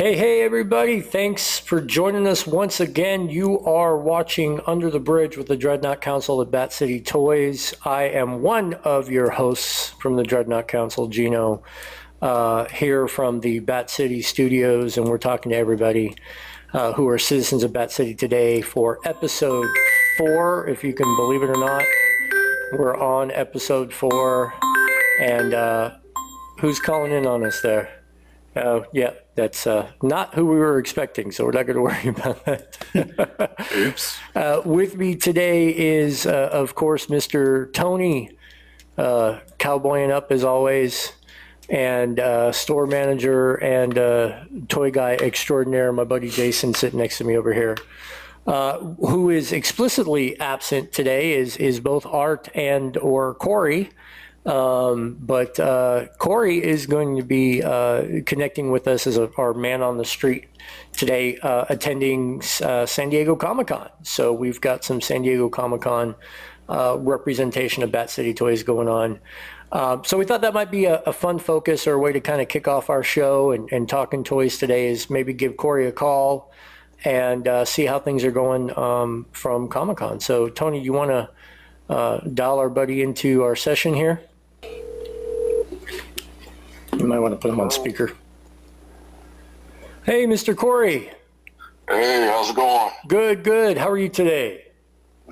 Hey, everybody. Thanks for joining us once again. You are watching Under the Bridge with the Dreadnought Council at Bat City Toys. I am one of your hosts from the Dreadnought Council, Gino, here from the Bat City studios, and we're talking to everybody who are citizens of Bat City today for episode 4, if you can believe it or not. We're on episode 4, and who's calling in on us there? Yeah, that's not who we were expecting, so we're not going to worry about that. Oops. With me today is, of course, Mr. Tony, cowboying up as always, and store manager and toy guy extraordinaire, my buddy Jason, sitting next to me over here. Who is explicitly absent today is both Art and or Corey. But Corey is going to be connecting with us as our man on the street today, attending San Diego Comic-Con. So we've got some San Diego Comic-Con representation of Bat City Toys going on. So we thought that might be a fun focus or a way to kind of kick off our show and talking toys today is maybe give Corey a call and see how things are going from Comic-Con. So Tony, you want to dial our buddy into our session here? You might want to put him on speaker. Hey, Mr. Corey. Hey, how's it going? Good. How are you today?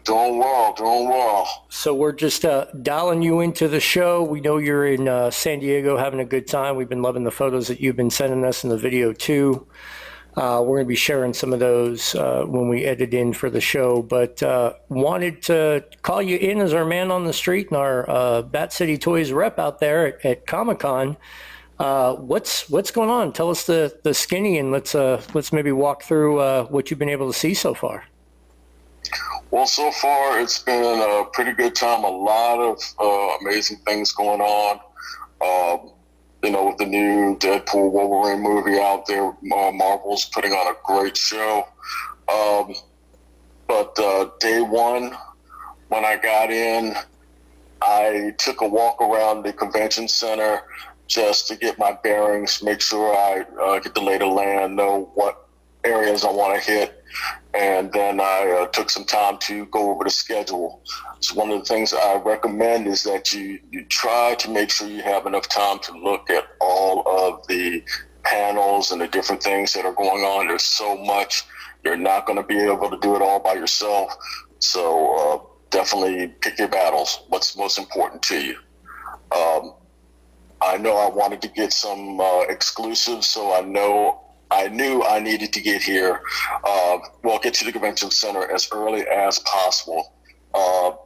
Doing well. So we're just dialing you into the show. We know you're in San Diego having a good time. We've been loving the photos that you've been sending us in the video too. We're going to be sharing some of those when we edit in for the show, but wanted to call you in as our man on the street and our Bat City Toys rep out there at Comic-Con. What's going on? Tell us the skinny, and let's maybe walk through what you've been able to see so far. Well, so far it's been a pretty good time. A lot of amazing things going on. With the new Deadpool Wolverine movie out there, Marvel's putting on a great show. But day one, when I got in, I took a walk around the convention center just to get my bearings, make sure I get the lay of the land, know what areas I want to hit. And then I took some time to go over the schedule. So one of the things I recommend is that you try to make sure you have enough time to look at all of the panels and the different things that are going on. There's so much. You're not going to be able to do it all by yourself. So definitely pick your battles. What's most important to you? I know I wanted to get some exclusives, so I knew I needed to get here, get to the convention center as early as possible.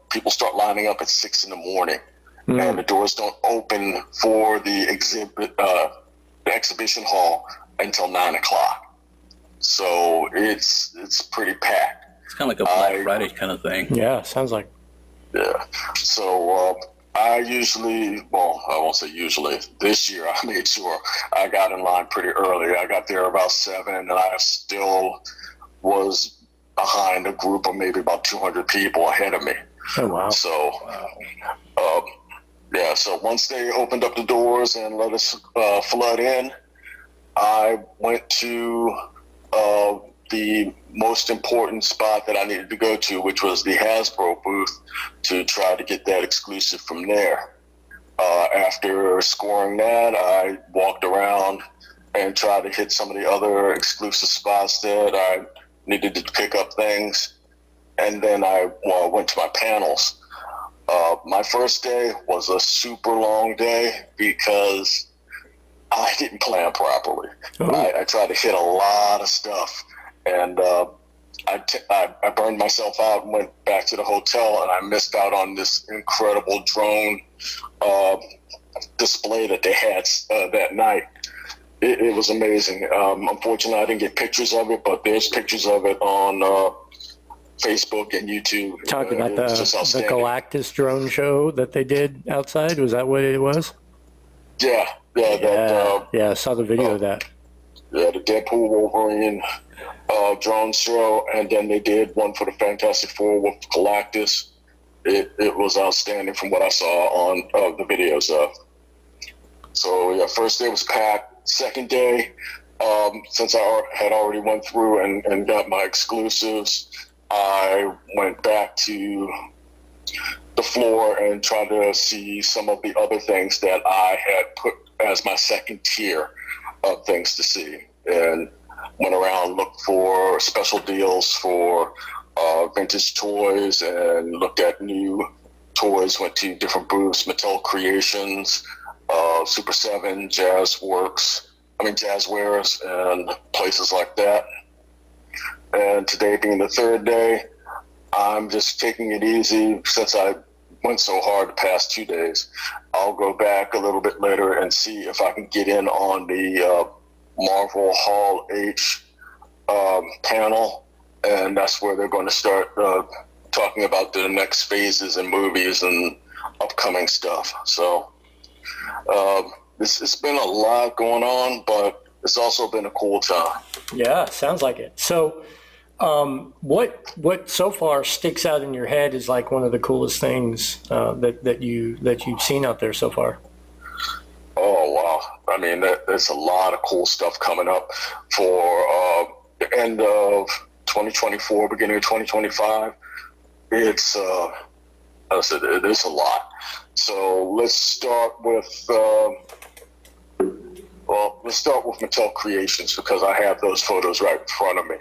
People start lining up at 6 in the morning, and the doors don't open for the exhibition hall until 9 o'clock. So it's pretty packed. It's kind of like a Black Friday kind of thing. Yeah, sounds like. Yeah. So I usually, I won't say usually, this year I made sure I got in line pretty early. I got there about 7, and I still was behind a group of maybe about 200 people ahead of me. Oh, wow. So, so once they opened up the doors and let us flood in, I went to the most important spot that I needed to go to, which was the Hasbro booth, to try to get that exclusive from there. After scoring that, I walked around and tried to hit some of the other exclusive spots that I needed to pick up things. And then I went to my panels. My first day was a super long day because I didn't plan properly. I tried to hit a lot of stuff. And I burned myself out and went back to the hotel, and I missed out on this incredible drone display that they had that night. It was amazing. Unfortunately, I didn't get pictures of it, but there's pictures of it on Facebook and YouTube. Talking about the Galactus drone show that they did outside. Was that what it was? Yeah. I saw the video of that. Yeah, the Deadpool Wolverine drone show, and then they did one for the Fantastic Four with Galactus. It was outstanding from what I saw on the videos of. So yeah, first day was packed. Second day, Since I had already went through and got my exclusives, I went back to the floor and tried to see some of the other things that I had put as my second tier of things to see, and went around, looked for special deals for vintage toys, and looked at new toys, went to different booths, Mattel Creations, Super 7, Jazzwares, and places like that. And today being the third day, I'm just taking it easy since I went so hard the past 2 days. I'll go back a little bit later and see if I can get in on the Marvel Hall H panel, and that's where they're going to start talking about the next phases and movies and upcoming stuff. So it's been a lot going on, but it's also been a cool time. Yeah, sounds like it. So what so far sticks out in your head is like one of the coolest things that you've seen out there so far? Oh, wow. I mean, there's a lot of cool stuff coming up for the end of 2024, beginning of 2025. It's, I said, it is a lot. So let's start with, Mattel Creations, because I have those photos right in front of me.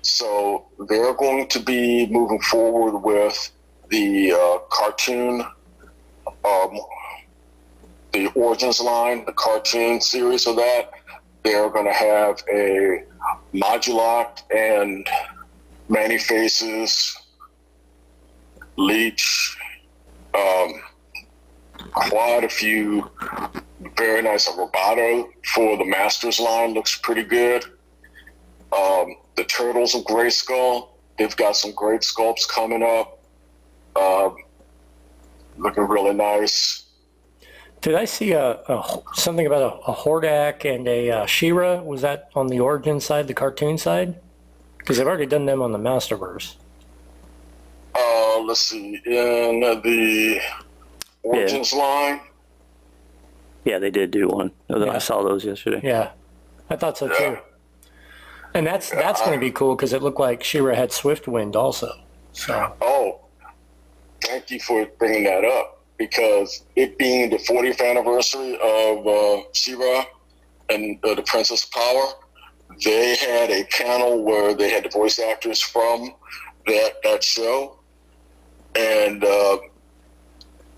So they're going to be moving forward with the cartoon, the Origins line, the cartoon series of that. They're going to have a Modulok and Manny Faces, Leech, quite a few very nice. Roboto for the Masters line looks pretty good. The Turtles of Grayskull, they've got some great sculpts coming up. Looking really nice. Did I see something about a Hordak and a She-Ra? Was that on the Origin side, the cartoon side? Because they've already done them on the Masterverse. Let's see. In the Origins line. Yeah, they did do one. I saw those yesterday. Yeah, I thought so too. And that's going to be cool because it looked like She-Ra had Swiftwind also. So. Oh, thank you for bringing that up, because it being the 40th anniversary of She-Ra and the Princess of Power, they had a panel where they had the voice actors from that show, and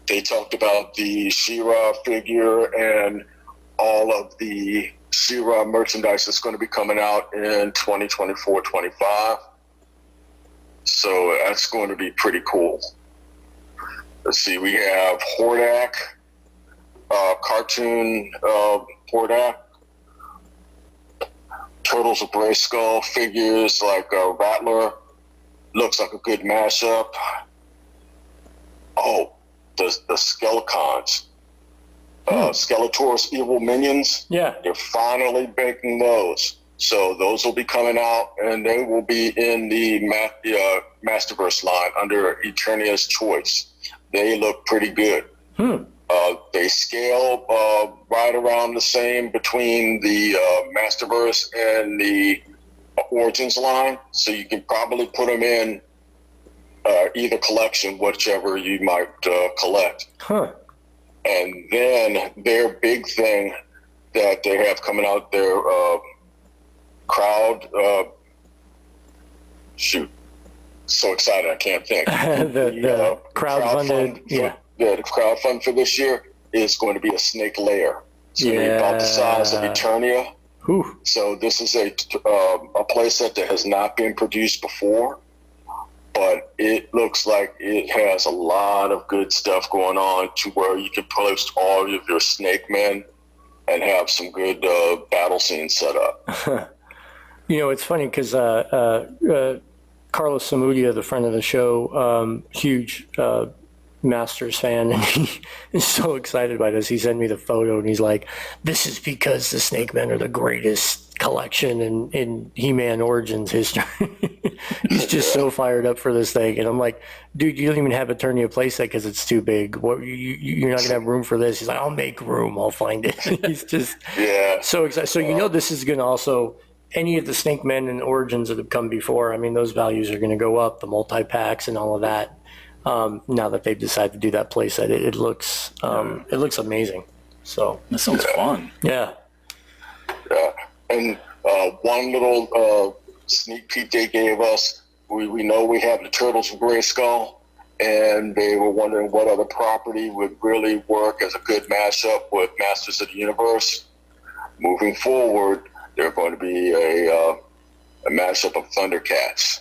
they talked about the She-Ra figure and all of the She-Ra merchandise that's going to be coming out in 2024-25. So that's going to be pretty cool. Let's see, we have Hordak, cartoon Hordak, Turtles of Grayskull figures like Rattler. Looks like a good mashup. Oh, the Skelecons. Skeletor's Evil Minions. Yeah. They're finally making those. So those will be coming out, and they will be in the Masterverse line under Eternia's Choice. They look pretty good. They scale right around the same between the Masterverse and the Origins line, so you can probably put them in either collection, whichever you might collect. And then their big thing that they have coming out, their crowd, so excited I can't think. the crowdfunded, the crowdfund for this year is going to be a snake lair. It's going to be about the size of Eternia. So this is a playset that has not been produced before, but it looks like it has a lot of good stuff going on to where you can post all of your snake men and have some good battle scenes set up. You know, it's funny because Carlos Zamudia, the friend of the show, huge Masters fan, and he is so excited by this. He sent me the photo, and he's like, "This is because the Snake Men are the greatest collection in He-Man Origins history." He's just so fired up for this thing, and I'm like, "Dude, you don't even have Eternia playset because it's too big. What you're not gonna have room for this?" He's like, "I'll make room. I'll find it." He's just so excited. So this is gonna also. Any of the Snake Men and Origins that have come before, I mean, those values are going to go up, the multi-packs and all of that. Now that they've decided to do that playset, it looks amazing. So That sounds fun. Yeah. Yeah. And one little sneak peek they gave us, we know we have the Turtles from Grayskull, and they were wondering what other property would really work as a good mashup with Masters of the Universe. Moving forward, they're going to be a mashup of Thundercats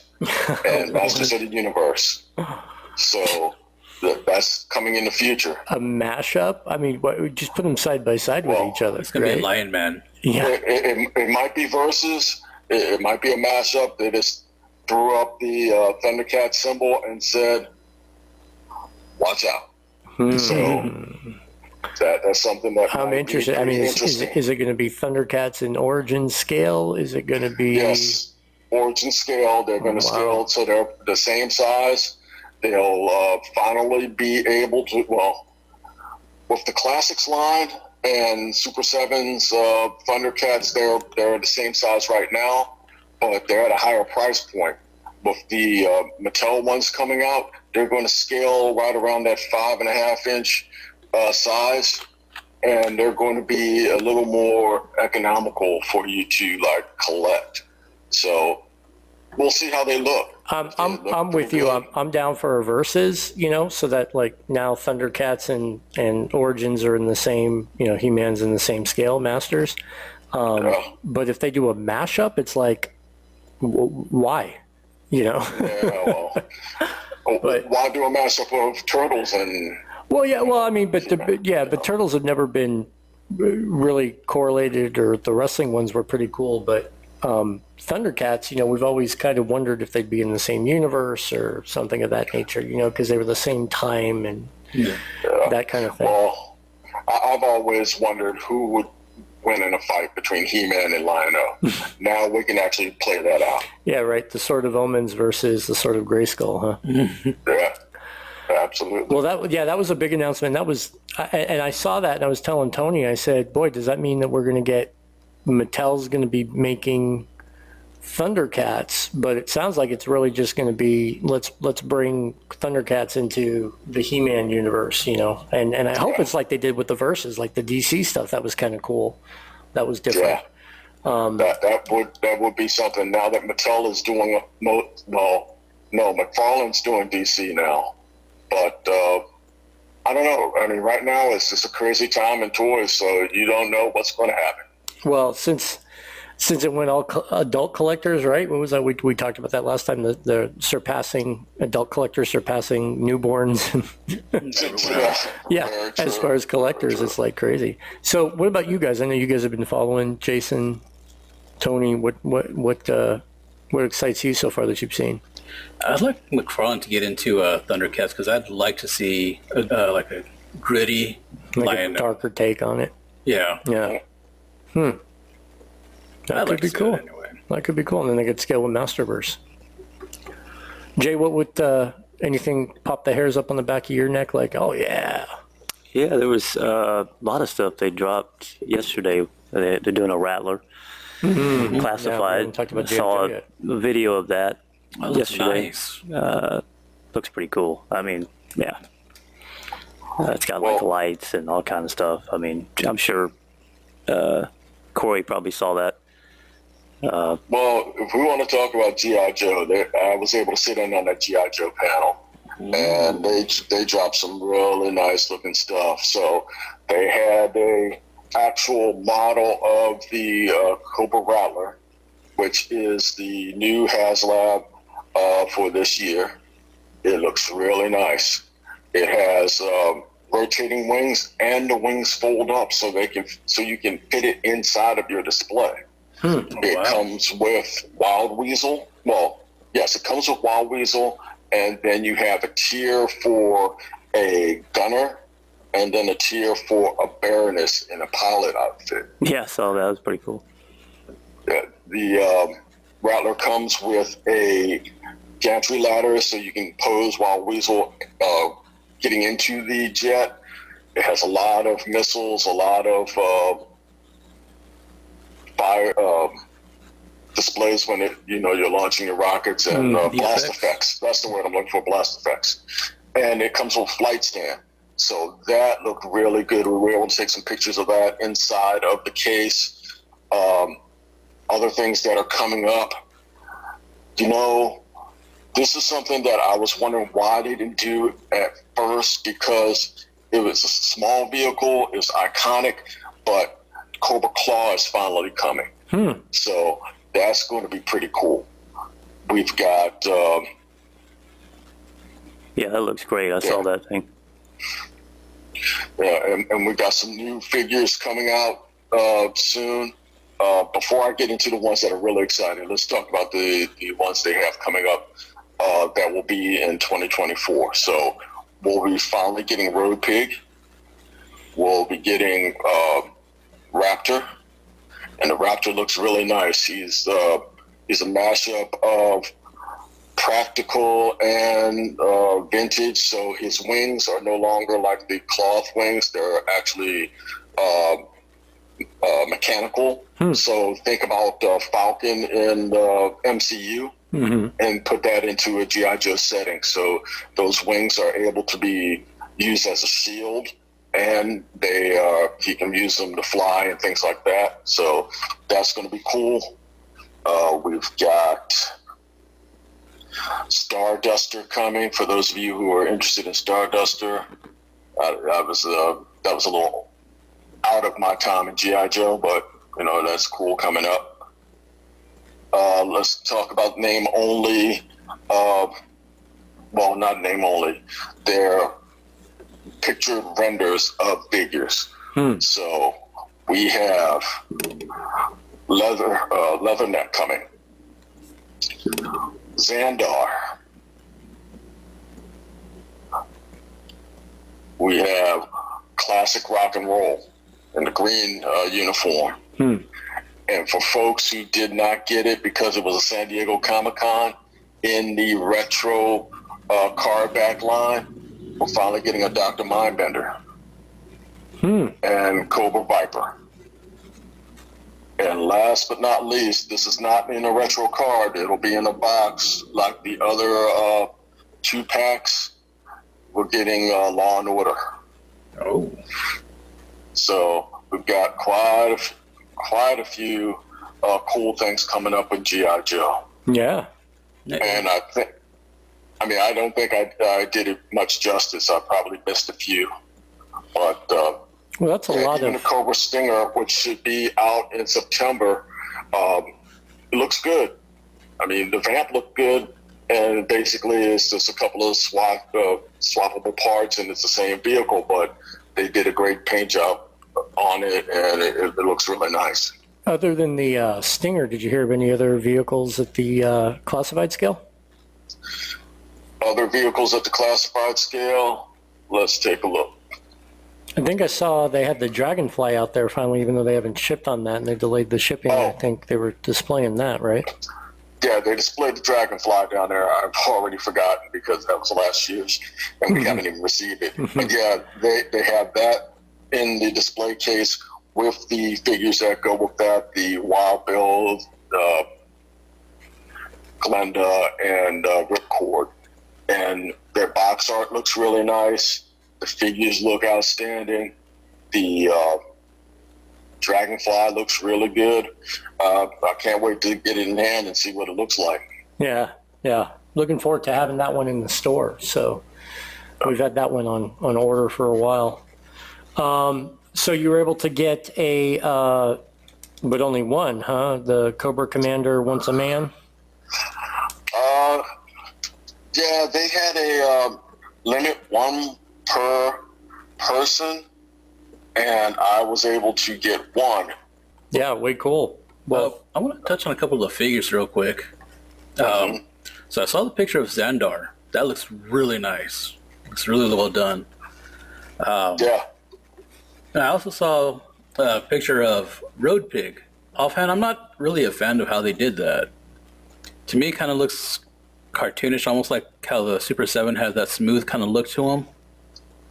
and Masters of the Universe. So that's coming in the future. A mashup? I mean, just put them side by side with each other. It's going to be a Lion Man. Yeah. It might be versus. It might be a mashup. They just threw up the Thundercat symbol and said, "Watch out." So that's something that I'm interested. I mean, is it going to be Thundercats in Origin scale? Is it going to be? Yes, Origin scale. They're going to scale so they're the same size. They'll finally be able to, with the Classics line and Super 7's Thundercats, they're the same size right now, but they're at a higher price point. With the Mattel ones coming out, they're going to scale right around that 5.5-inch size, and they're going to be a little more economical for you to collect. So we'll see how they look. I'm with you. I'm down for a versus, so that now Thundercats and Origins are in the same, He-Man's in the same scale, Masters. But if they do a mashup, it's like, why? Yeah, but why do a mashup of Turtles and? Well, yeah. Well, I mean, but Turtles have never been really correlated, or the wrestling ones were pretty cool, but. Thundercats, we've always kind of wondered if they'd be in the same universe or something of that nature, because they were the same time and that kind of thing. Well, I've always wondered who would win in a fight between He-Man and Lion-O. Now we can actually play that out. Yeah, right. The Sword of Omens versus the Sword of Grayskull, huh? Yeah, absolutely. Well, that was a big announcement. And I saw that, and I was telling Tony, I said, boy, does that mean that we're going to get Mattel's going to be making Thundercats, but it sounds like it's really just going to be let's bring Thundercats into the He-Man universe, and I hope it's like they did with the Versus, like the DC stuff. That was kind of cool. That was different. That would be something. Now that Mattel is doing McFarlane's doing DC now, but I don't know. I mean, right now it's just a crazy time in toys, so you don't know what's going to happen. Well, since it went all adult collectors, right? What was that? We talked about that last time. The surpassing adult collectors surpassing newborns. Yeah, as far as collectors, it's like crazy. So, what about you guys? I know you guys have been following Jason, Tony. What excites you so far that you've seen? I'd like McFarlane to get into Thundercats because I'd like to see a gritty, a darker take on it. Yeah. Yeah. That could be cool. Anyway. That could be cool. And then they could scale with Masterverse. Jay, what would anything pop the hairs up on the back of your neck? Like, oh yeah. Yeah, there was a lot of stuff they dropped yesterday. They're doing a Rattler, classified. Yeah, talked about saw a video of that yesterday. Nice. Looks pretty cool. I mean, yeah. It's got lights and all kind of stuff. I mean, I'm sure Corey probably saw that. Well, if we want to talk about G.I. Joe, I was able to sit in on that G.I. Joe panel, and they dropped some really nice looking stuff. So they had a actual model of the Cobra Rattler, which is the new HasLab for this year. It looks really nice. It has rotating wings, and the wings fold up so you can fit it inside of your display. It comes with Wild Weasel. Well, yes, it comes with Wild Weasel, and then you have a tier for a gunner, and then a tier for a Baroness in a pilot outfit. Yeah, so that was pretty cool. The Rattler comes with a gantry ladder, so you can pose while Weasel getting into the jet. It has a lot of missiles, a lot of fire displays when you're launching your rockets, and blast effects. That's the word I'm looking for, blast effects. And it comes with a flight stand. So that looked really good. We were able to take some pictures of that inside of the case. Other things that are coming up. This is something that I was wondering why they didn't do at first, because it was a small vehicle, it was iconic, but Cobra Claw is finally coming. So that's going to be pretty cool. We've got... yeah, that looks great. I saw that thing. Yeah, and we've got some new figures coming out soon. Before I get into the ones that are really exciting, let's talk about the ones they have coming up that will be in 2024. So we'll be finally getting Road Pig. We'll be getting Raptor, and the Raptor looks really nice. He's a mashup of practical and vintage. So his wings are no longer like the cloth wings; they're actually mechanical. So think about Falcon in the MCU. And put that into a G.I. Joe setting. So those wings are able to be used as a shield, and he can use them to fly and things like that. So that's going to be cool. We've got Starduster coming. For those of you who are interested in Starduster, that was a little out of my time in G.I. Joe, but that's cool coming up. Let's talk about name only. Well, not name only. They're picture renders of figures. So we have Leatherneck coming. Xandar. We have classic rock and roll in the green uniform. And for folks who did not get it because it was a San Diego Comic-Con, in the retro card back line, we're finally getting a Dr. Mindbender and Cobra Viper. And last but not least, this is not in a retro card. It'll be in a box like the other 2-packs. We're getting Law and Order. Oh. So we've got quite a few cool things coming up with G.I. Joe. Yeah. And I don't think I did it much justice. I probably missed a few. But well, that's a lot even of... the Cobra Stinger, which should be out in September, it looks good. I mean, the vamp looked good, and basically it's just a couple of swappable parts, and it's the same vehicle, but they did a great paint job on it, and it looks really nice. Other than the Stinger, did you hear of any other vehicles at the classified scale? Other vehicles at the classified scale? Let's take a look. I think I saw they had the Dragonfly out there finally, even though they haven't shipped on that, and they delayed the shipping. I think they were displaying that, right? Yeah, they displayed the Dragonfly down there. I've already forgotten because that was last year's, and we haven't even received it. But yeah, they have that in the display case with the figures that go with that, the Wild Bill, Glenda, and Ripcord. And their box art looks really nice. The figures look outstanding. The Dragonfly looks really good. I can't wait to get it in hand and see what it looks like. Yeah. Looking forward to having that one in the store. So we've had that one on order for a while. So you were able to get a, but only one, huh? The Cobra Commander Once a Man? Yeah, they had a limit, one per person, and I was able to get one. Yeah, way cool. Well, I want to touch on a couple of the figures real quick. So I saw the picture of Xandar. That looks really nice. Looks really well done. Yeah. And I also saw a picture of Road Pig. Offhand, I'm not really a fan of how they did that. To me, it kind of looks cartoonish, almost like how the Super 7 has that smooth kind of look to him.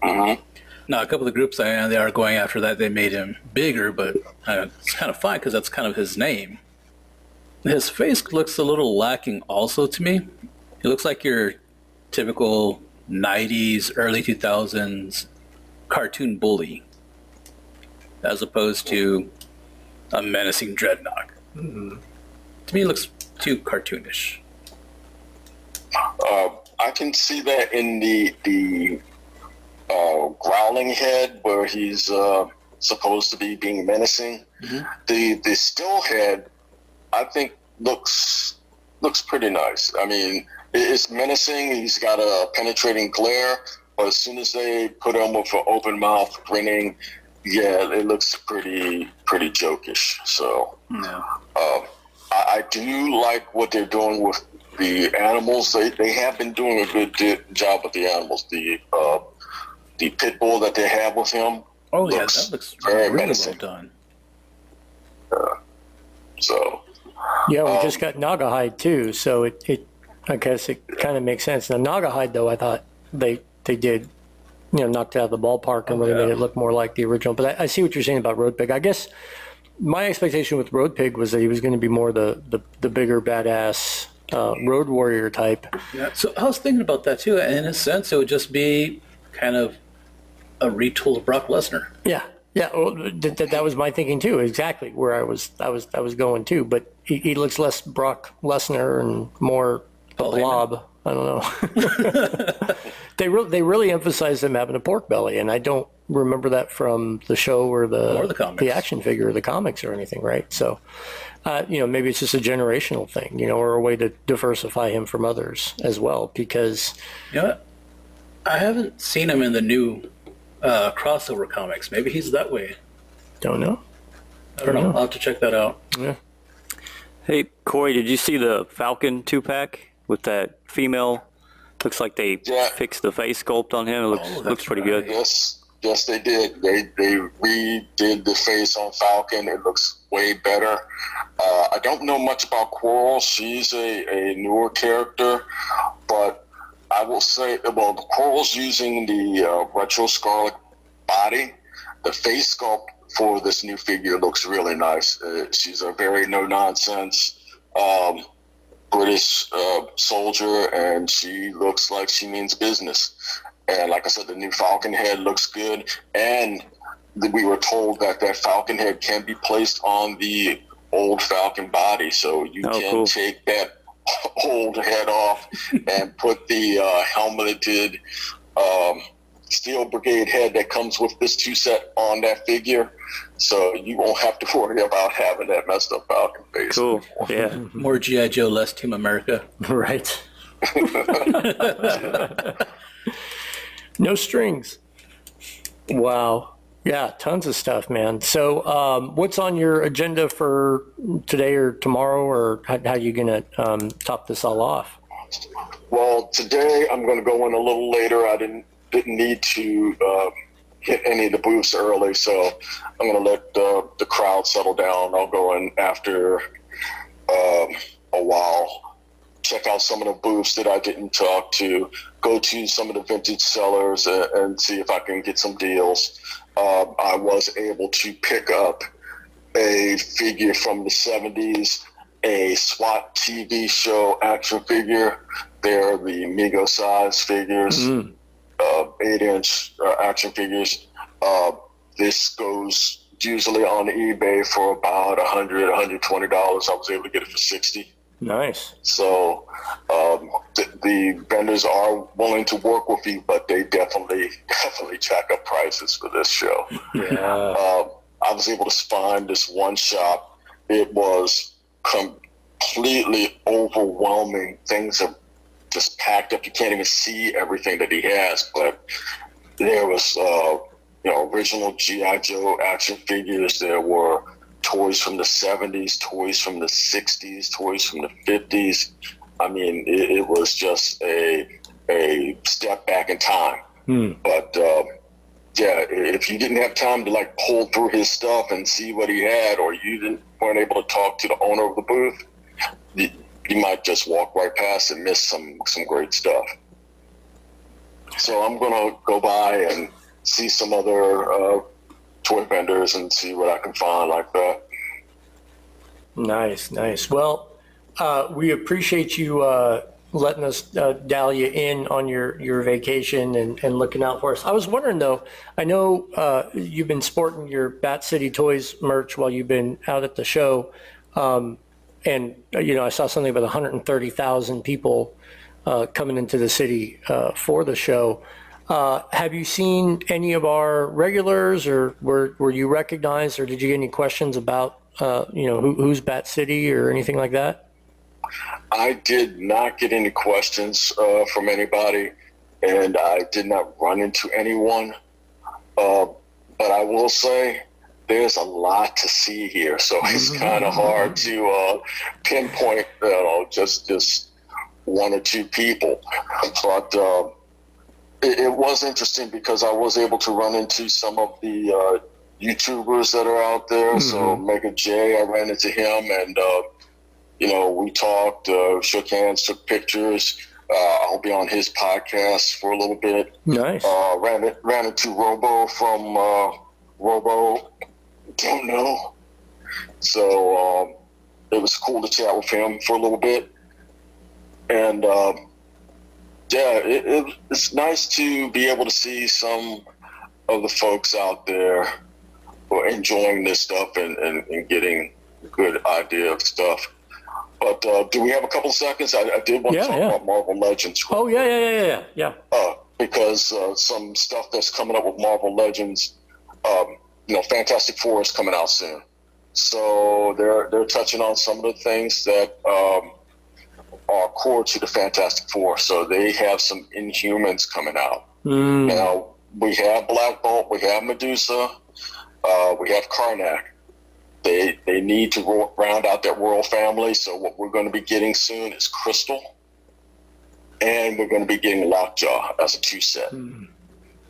Mm-hmm. Now, a couple of the groups they are going after that, they made him bigger, but it's kind of fine because that's kind of his name. His face looks a little lacking also to me. He looks like your typical 90s, early 2000s cartoon bully, as opposed to a menacing dreadnought. Mm-hmm. To me, it looks too cartoonish. I can see that in the growling head where he's supposed to be being menacing. Mm-hmm. The still head, I think, looks pretty nice. I mean, it's menacing. He's got a penetrating glare, but as soon as they put him with an open mouth grinning, yeah, it looks pretty jokish. So yeah. I do like what they're doing with the animals. They have been doing a good job with the animals. The pit bull that they have with him. Oh yeah, that looks very really well done. So. Yeah, we just got Naugahyde too, so it I guess it kind of makes sense. Now Naugahyde, though, I thought they did, knocked it out of the ballpark and really made it look more like the original. But I see what you're saying about Road Pig. I guess my expectation with Road Pig was that he was going to be more the bigger badass road warrior type. Yeah. So I was thinking about that too. In a sense, it would just be kind of a retool of Brock Lesnar. Yeah. Yeah, well, that was my thinking too. Exactly where I was going too. But he looks less Brock Lesnar and more a blob. I don't know. They really emphasized him having a pork belly, and I don't remember that from the show or the action figure or the comics or anything, right? So, maybe it's just a generational thing, or a way to diversify him from others as well. Because I haven't seen him in the new crossover comics. Maybe he's that way. Don't know. I don't know. I'll have to check that out. Yeah. Hey, Corey, did you see the Falcon 2-pack with that female? Looks like they fixed the face sculpt on him. It looks pretty good. Yes, they did. They redid the face on Falcon. It looks way better. I don't know much about Coral. She's a newer character, but I will say, well, the Coral's using the retro Scarlet body. The face sculpt for this new figure looks really nice. She's a very no-nonsense British soldier, and she looks like she means business. And like I said, the new Falcon head looks good. And we were told that Falcon head can be placed on the old Falcon body, so you can take that old head off and put the helmeted Steel Brigade head that comes with this 2-set on that figure, so you won't have to worry about having that messed up Falcon face. Cool. Yeah. More G.I. Joe, less Team America. Right. No strings. Wow. Yeah, tons of stuff, man. So what's on your agenda for today or tomorrow, or how are you going to top this all off? Well, today I'm going to go in a little later. I didn't need to hit any of the booths early, so I'm going to let the crowd settle down. I'll go in after a while, check out some of the booths that I didn't talk to, go to some of the vintage sellers and see if I can get some deals. I was able to pick up a figure from the 70s, a SWAT TV show action figure. They're the Mego size figures, 8-inch action figures. This goes usually on eBay for about $100, $120. I was able to get it for $60. Nice. So the vendors are willing to work with you, but they definitely jack up prices for this show. Yeah. I was able to find this one shop. It was completely overwhelming. Things are just packed up. You can't even see everything that he has, but there was original G.I. Joe action figures. There were toys from the 70s, toys from the 60s, toys from the 50s. I mean, it was just a a step back in time. But yeah, if you didn't have time to like pull through his stuff and see what he had, or weren't able to talk to the owner of the booth, you might just walk right past and miss some great stuff. So I'm gonna go by and see some other toy vendors and see what I can find like that. Nice, nice. Well, we appreciate you letting us dial you in on your vacation and looking out for us. I was wondering though, I know you've been sporting your Bat City Toys merch while you've been out at the show, and I saw something about 130,000 people coming into the city for the show. Have you seen any of our regulars, or were you recognized, or did you get any questions about who's Bat City or anything like that? I did not get any questions from anybody, and I did not run into anyone. But I will say there's a lot to see here, so it's kind of hard to pinpoint, just one or two people. But it was interesting because I was able to run into some of the YouTubers that are out there. So Mega J, I ran into him, and we talked, shook hands, took pictures. I'll be on his podcast for a little bit. Nice. Ran into Robo from Robo, don't know. So it was cool to chat with him for a little bit. And it's nice to be able to see some of the folks out there who are enjoying this stuff and getting a good idea of stuff. But do we have a couple of seconds? I did want to talk about Marvel Legends. Oh, yeah. Because some stuff that's coming up with Marvel Legends, Fantastic Four is coming out soon. So they're touching on some of the things that are core to the Fantastic Four. So they have some Inhumans coming out. Now, we have Black Bolt, we have Medusa, we have Karnak. They need to round out that World family. So what we're going to be getting soon is Crystal, and we're going to be getting Lockjaw as a 2-set.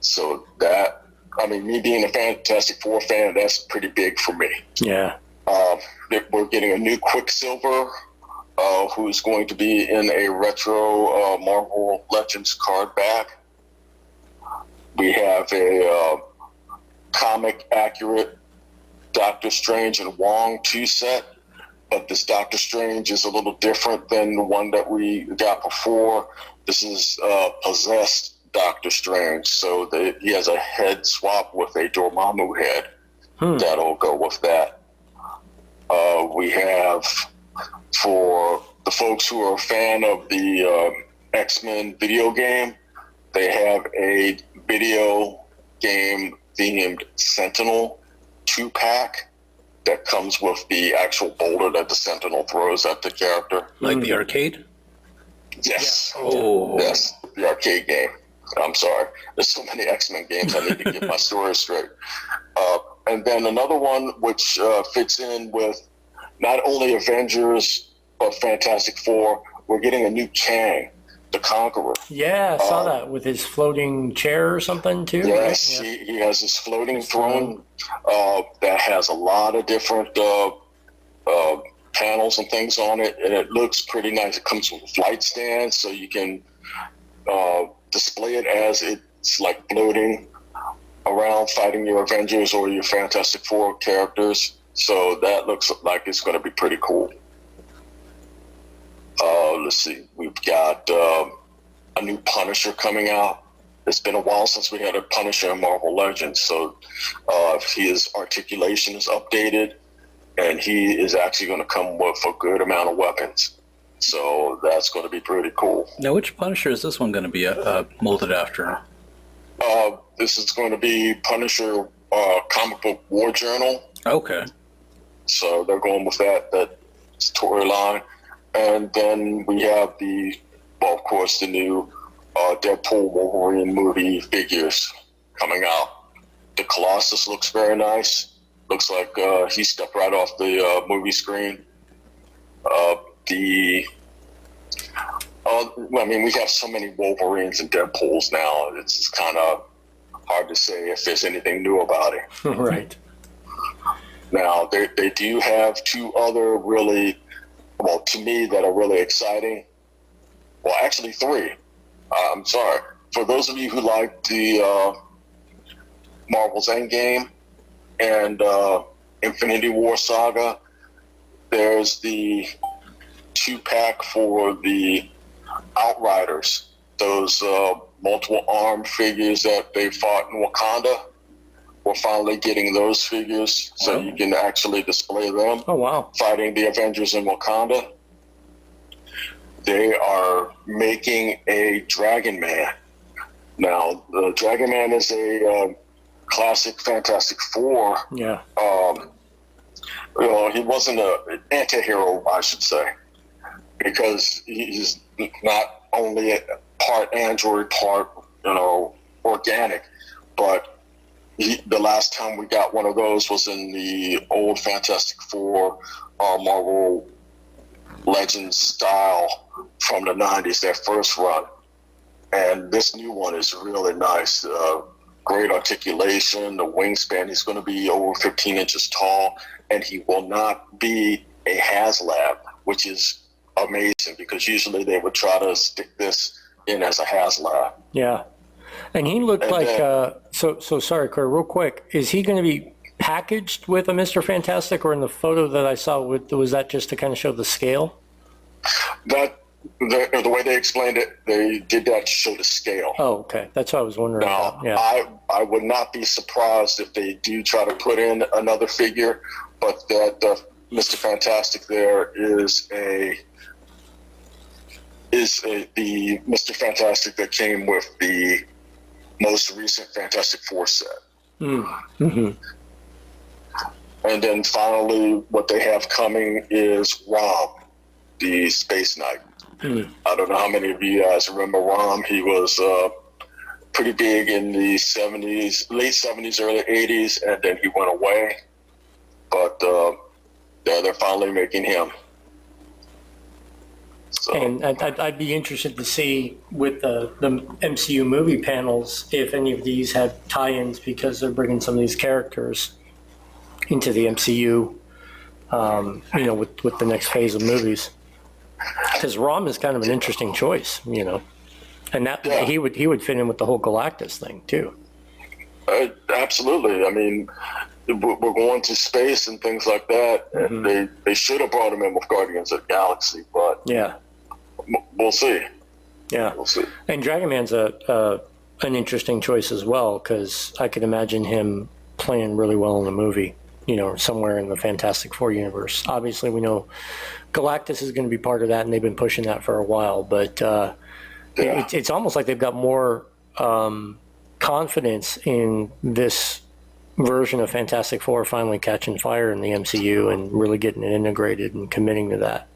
So that, me being a Fantastic Four fan, that's pretty big for me. Yeah. We're getting a new Quicksilver, who's going to be in a retro Marvel Legends card back. We have a comic accurate Doctor Strange and Wong 2-set, but this Doctor Strange is a little different than the one that we got before. This is possessed Doctor Strange, so he has a head swap with a Dormammu head. That'll go with that. We have, for the folks who are a fan of the X-Men video game, they have a video game themed Sentinel 2-pack that comes with the actual boulder that the Sentinel throws at the character. Like the arcade? Yes. Yeah. Oh. Yes, the arcade game. I'm sorry. There's so many X-Men games, I need to get my story straight. And then another one which fits in with not only Avengers, but Fantastic Four, we're getting a new Kang, the Conqueror. Yeah, I saw that with his floating chair or something too. Yes, right? he has this floating throne that has a lot of different panels and things on it, and it looks pretty nice. It comes with a flight stand, so you can display it as it's like floating around fighting your Avengers or your Fantastic Four characters. So that looks like it's going to be pretty cool. Let's see. We've got a new Punisher coming out. It's been a while since we had a Punisher in Marvel Legends, so his articulation is updated, and he is actually going to come with a good amount of weapons. So that's going to be pretty cool. Now, which Punisher is this one going to be molded after? This is going to be Punisher comic book War Journal. Okay. So they're going with that storyline. And then we have of course, the new Deadpool Wolverine movie figures coming out. The Colossus looks very nice. Looks like he stepped right off the movie screen. The I mean, we have so many Wolverines and Deadpools now. It's kind of hard to say if there's anything new about it. Right. Now, they do have two other really, well, to me, that are really exciting. Well, actually, three. I'm sorry. For those of you who like the Marvel's Endgame and Infinity War saga, there's the 2-pack for the Outriders, those multiple armed figures that they fought in Wakanda. We're finally getting those figures so you can actually display them. Oh, wow. Fighting the Avengers in Wakanda. They are making a Dragon Man. Now, the Dragon Man is a classic Fantastic Four. Yeah. He wasn't an anti-hero, I should say, because he's not only a part android, part, organic, but the last time we got one of those was in the old Fantastic Four Marvel Legends style from the 90s, their first run. And this new one is really nice. Great articulation, the wingspan. He's going to be over 15 inches tall, and he will not be a HasLab, which is amazing because usually they would try to stick this in as a HasLab. Yeah. And he looked so sorry, Corey, real quick. Is he going to be packaged with a Mr. Fantastic, or in the photo that I saw, was that just to kind of show the scale? The way they explained it, they did that to show the scale. Oh, okay. That's what I was wondering Now, about. Yeah. I would not be surprised if they do try to put in another figure, but that Mr. Fantastic there is the Mr. Fantastic that came with the most recent Fantastic Four set. Mm-hmm. And then finally, what they have coming is Rom, the Space Knight. Mm. I don't know how many of you guys remember Rom. He was pretty big in the 70s, late 70s, early 80s, and then he went away. But they're finally making him. So. And I'd be interested to see with the MCU movie panels if any of these have tie-ins, because they're bringing some of these characters into the MCU, with the next phase of movies. Because Rom is kind of an interesting choice, and that he would fit in with the whole Galactus thing too. Absolutely. I mean, we're going to space and things like that. Mm-hmm. And they should have brought him in with Guardians of the Galaxy, but yeah, we'll see. Yeah, we'll see. And Dragon Man's an interesting choice as well, because I could imagine him playing really well in the movie. Somewhere in the Fantastic Four universe. Obviously, we know Galactus is going to be part of that, and they've been pushing that for a while. But it's almost like they've got more confidence in this version of Fantastic Four finally catching fire in the MCU and really getting it integrated and committing to that.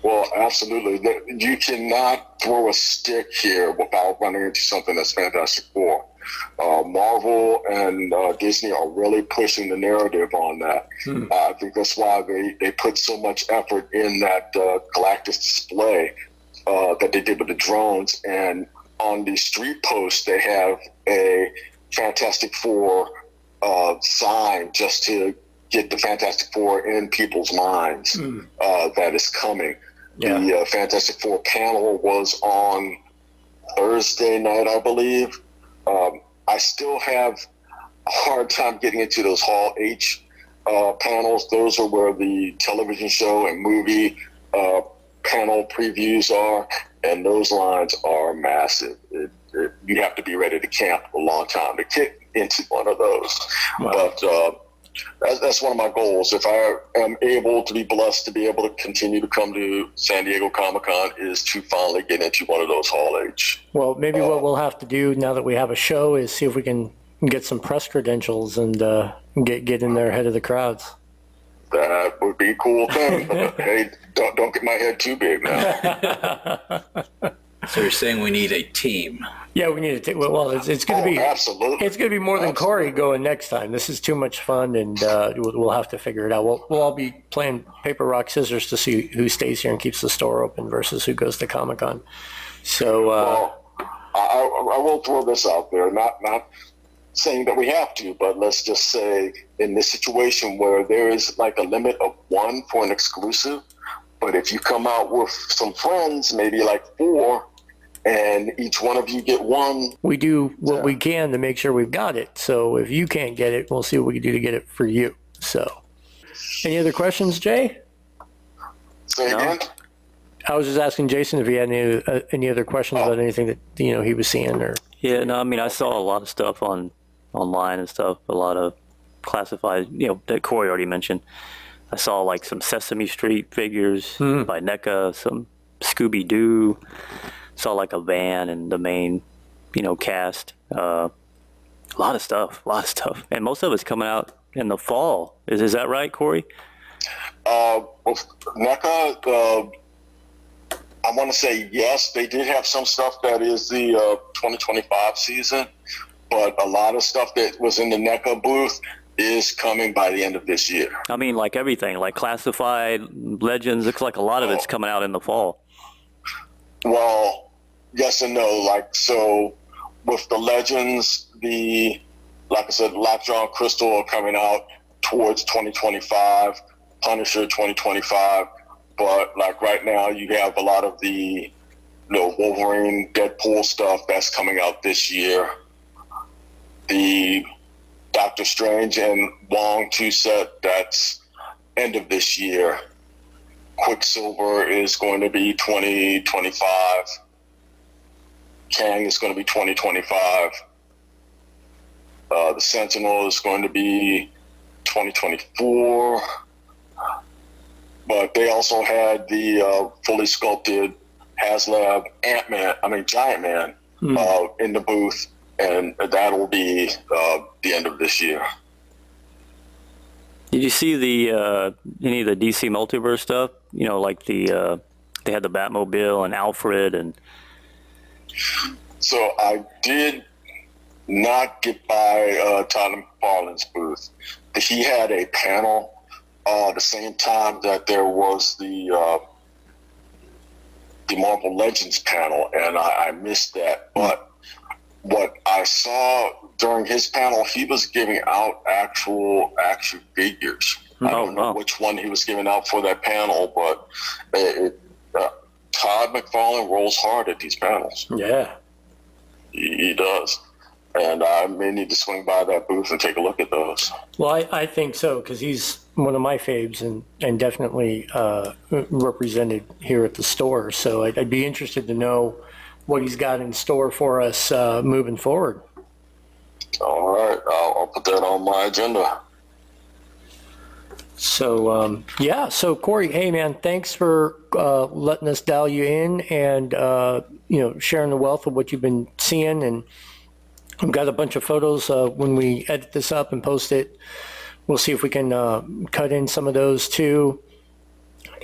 Well, absolutely. You cannot throw a stick here without running into something that's Fantastic Four. Marvel and Disney are really pushing the narrative on that. I think that's why they put so much effort in that Galactus display that they did with the drones. And on the street post, they have a Fantastic Four sign just to get the Fantastic Four in people's minds that is coming. Yeah. The Fantastic Four panel was on Thursday night, I believe. I still have a hard time getting into those Hall H panels. Those are where the television show and movie panel previews are, and those lines are massive. You have to be ready to camp a long time to get into one of those. Wow. But that's one of my goals. If I am able to be blessed to be able to continue to come to San Diego Comic-Con, is to finally get into one of those Hall H. Well, maybe what we'll have to do now that we have a show is see if we can get some press credentials and get in there ahead of the crowds. That would be a cool thing. Hey, don't get my head too big now. So you're saying we need a team? Yeah, we need to take. Well, it's going to be absolutely. It's going to be more than Corey going next time. This is too much fun, and we'll have to figure it out. We'll all be playing paper rock scissors to see who stays here and keeps the store open versus who goes to Comic-Con. So I will throw this out there, not saying that we have to, but let's just say in this situation where there is like a limit of 1 for an exclusive, but if you come out with some friends, maybe like 4, and each one of you get 1. we do what we can to make sure we've got it. So if you can't get it, we'll see what we can do to get it for you. So, any other questions, Jay? Say again? I was just asking Jason if he had any other questions about anything that he was seeing or. Yeah, no, I mean, I saw a lot of stuff online and stuff, a lot of classified, that Corey already mentioned. I saw like some Sesame Street figures by NECA, some Scooby-Doo, saw like a van and the main, cast. A lot of stuff. And most of it's coming out in the fall. Is that right, Corey? With NECA, I want to say yes, they did have some stuff that is the 2025 season, but a lot of stuff that was in the NECA booth is coming by the end of this year. I mean, like everything, like classified, Legends, looks like a lot of it's coming out in the fall. Well, yes and no. Like, so with the Legends, like I said, Lockjaw and Crystal are coming out towards 2025, Punisher 2025. But like right now, you have a lot of the Wolverine, Deadpool stuff that's coming out this year. The Doctor Strange and Wong 2 set, that's end of this year. Quicksilver is going to be 2025. Kang is going to be 2025. The Sentinel is going to be 2024. But they also had the fully sculpted HasLab Giant Man in the booth, and that'll be the end of this year. Did you see the any of the DC Multiverse stuff? Like they had the Batmobile and Alfred and. So I did not get by Todd McFarlane's booth. He had a panel the same time that there was the Marvel Legends panel, and I missed that. But what I saw during his panel, he was giving out actual action figures. I don't know which one he was giving out for that panel, but Todd McFarlane rolls hard at these panels. Yeah. He does. And I may need to swing by that booth and take a look at those. Well, I think so, because he's one of my faves and definitely represented here at the store. So I'd be interested to know what he's got in store for us moving forward. All right. I'll put that on my agenda. So, So, Corey, hey, man, thanks for letting us dial you in and, sharing the wealth of what you've been seeing. And I've got a bunch of photos when we edit this up and post it. We'll see if we can cut in some of those too.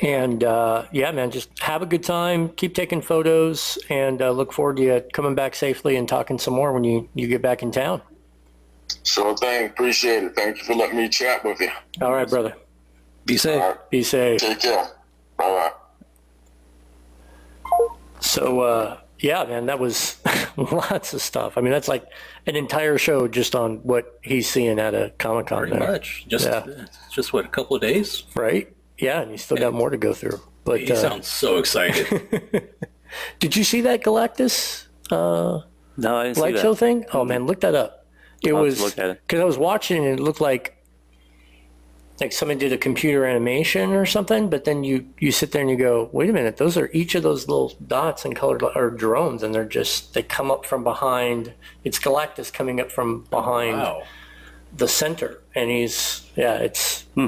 And man, just have a good time. Keep taking photos, and look forward to you coming back safely and talking some more when you get back in town. Sure thing. Appreciate it. Thank you for letting me chat with you. All right, brother. Be safe. All right. Be safe. Take care. Bye-bye. So, man, that was lots of stuff. I mean, that's like an entire show just on what he's seeing at a Comic-Con. Pretty much. Just what, a couple of days? Right? Yeah, and you still got more to go through. But he sounds so excited. Did you see that Galactus No, I didn't see light that. show thing? Oh, man, look that up. It I'll was look at it. because I was watching and it looked like someone did a computer animation or something, but then you sit there and you go, wait a minute, those are each of those little dots and colored or drones, and they come up from behind. It's Galactus coming up from behind the center, and it's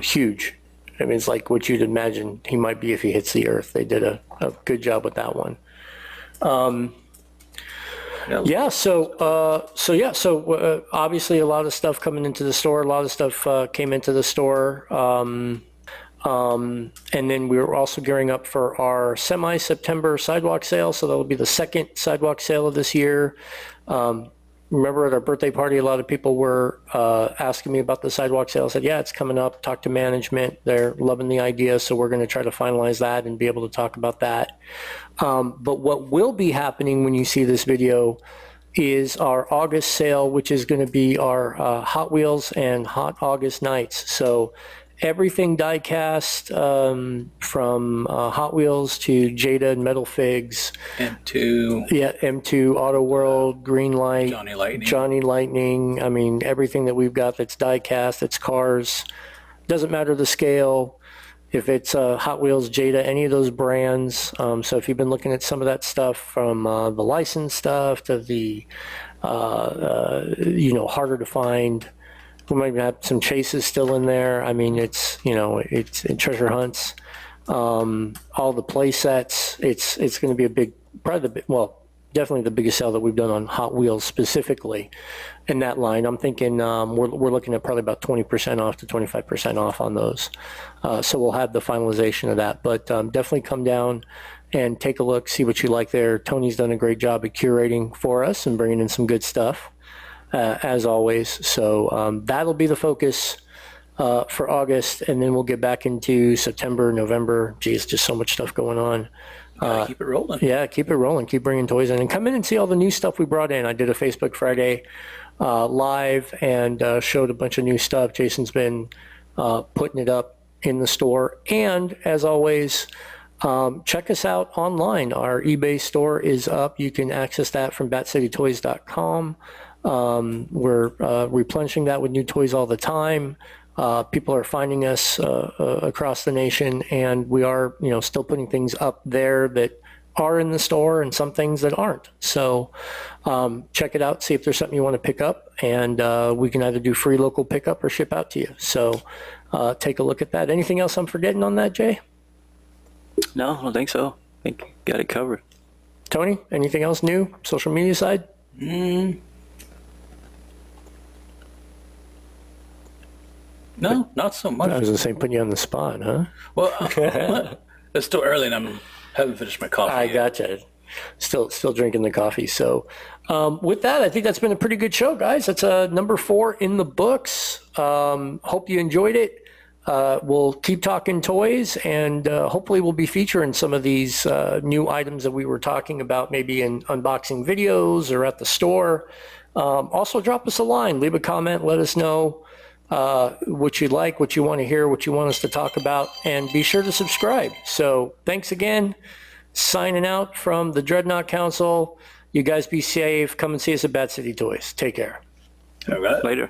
huge. I mean, it's like what you'd imagine he might be if he hits the Earth. They did a good job with that one. So obviously a lot of stuff coming into the store. A lot of stuff came into the store. And then we're also gearing up for our semi-September sidewalk sale. So that'll be the second sidewalk sale of this year. Remember at our birthday party, a lot of people were asking me about the sidewalk sale. I said, yeah, it's coming up. Talk to management. They're loving the idea. So we're going to try to finalize that and be able to talk about that. But what will be happening when you see this video is our August sale, which is going to be our Hot Wheels and Hot August nights. So everything die-cast, from Hot Wheels to Jada and Metal Figs. M2. Yeah, M2, Auto World, Greenlight, Johnny Lightning. I mean, everything that we've got that's die-cast, it's cars. Doesn't matter the scale. If it's Hot Wheels, Jada, any of those brands. So if you've been looking at some of that stuff, from the licensed stuff to the, harder to find. We might have some chases still in there. I mean, it's treasure hunts, all the play sets. It's going to be a big, definitely the biggest sale that we've done on Hot Wheels specifically in that line. I'm thinking we're looking at probably about 20% off to 25% off on those. So we'll have the finalization of that, but definitely come down and take a look, see what you like there. Tony's done a great job at curating for us and bringing in some good stuff. As always. So that'll be the focus for August, and then we'll get back into September, November. Geez, just so much stuff going on. Keep it rolling. Yeah, keep it rolling. Keep bringing toys in. And come in and see all the new stuff we brought in. I did a Facebook Friday live and showed a bunch of new stuff. Jason's been putting it up in the store. And as always, check us out online. Our eBay store is up. You can access that from batcitytoys.com. We're replenishing that with new toys all the time. People are finding us across the nation, and we are, still putting things up there that are in the store and some things that aren't. So check it out, see if there's something you want to pick up, and we can either do free local pickup or ship out to you. So take a look at that. Anything else I'm forgetting on that, Jay? No, I don't think so. I think you got it covered. Tony, anything else new, social media side? No, not so much. I was going to say, putting you on the spot, huh? Well, it's still early and I haven't finished my coffee I yet. gotcha. Still drinking the coffee. So with that, I think that's been a pretty good show, guys. That's number 4 in the books. Hope you enjoyed it. We'll keep talking toys, and hopefully we'll be featuring some of these new items that we were talking about, maybe in unboxing videos or at the store. Also, drop us a line, leave a comment, let us know what you like, what you want to hear, what you want us to talk about, and be sure to subscribe. So thanks again. Signing out from the Dreadnought Council. You guys be safe. Come and see us at Bat City Toys. Take care. All right. Later.